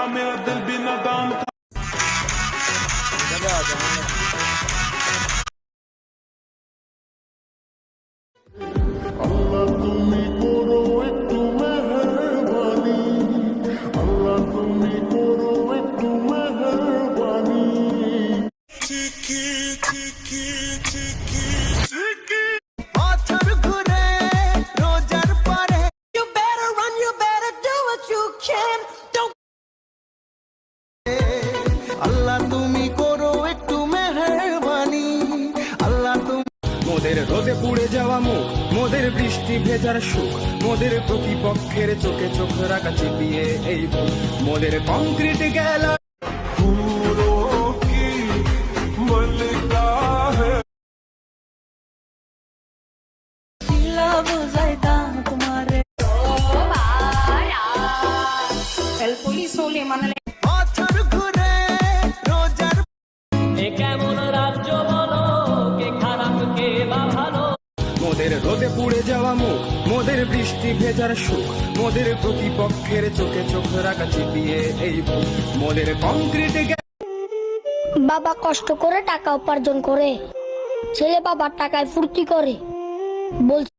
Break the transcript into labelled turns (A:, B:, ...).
A: था मेरा दिल भी नादान था।
B: আল্লাহ তুমি করো একটু মেহেরবানি, আল্লাহ তুমি করো একটু মেহেরবানি।
C: বছর ঘুরে রোজার পরে you better run, you better do what you can, don't আল্লাহ তুমি করো একটু মেহেরবানি, আল্লাহ তুমি
D: মোদের রোদে পুড়ে যাওয়া মুখ, মোদের বৃষ্টি ভেজার সুখ, মোদের প্রতিপক্ষের চোখে চোখ রাখা চিপিয়ে এই বুক, মোদের কংক্রিট গেল
A: फूलों की मलिका है।
C: বুঝাইতা তোমারে
E: El polizo le manda
C: বছর ঘুরে রোজার
D: মোদের রোদে পুড়ে যাওয়া মুখ, মোদের বৃষ্টি ভেজার সুখ, মোদের প্রতিপক্ষের চোখে চোখ রাখা চিপিয়ে এই বুক, মোদের কংক্রিট
F: বাবা কষ্ট করে টাকা উপার্জন করে, ছেলে বাবার টাকায় ফুর্তি করে। বলছি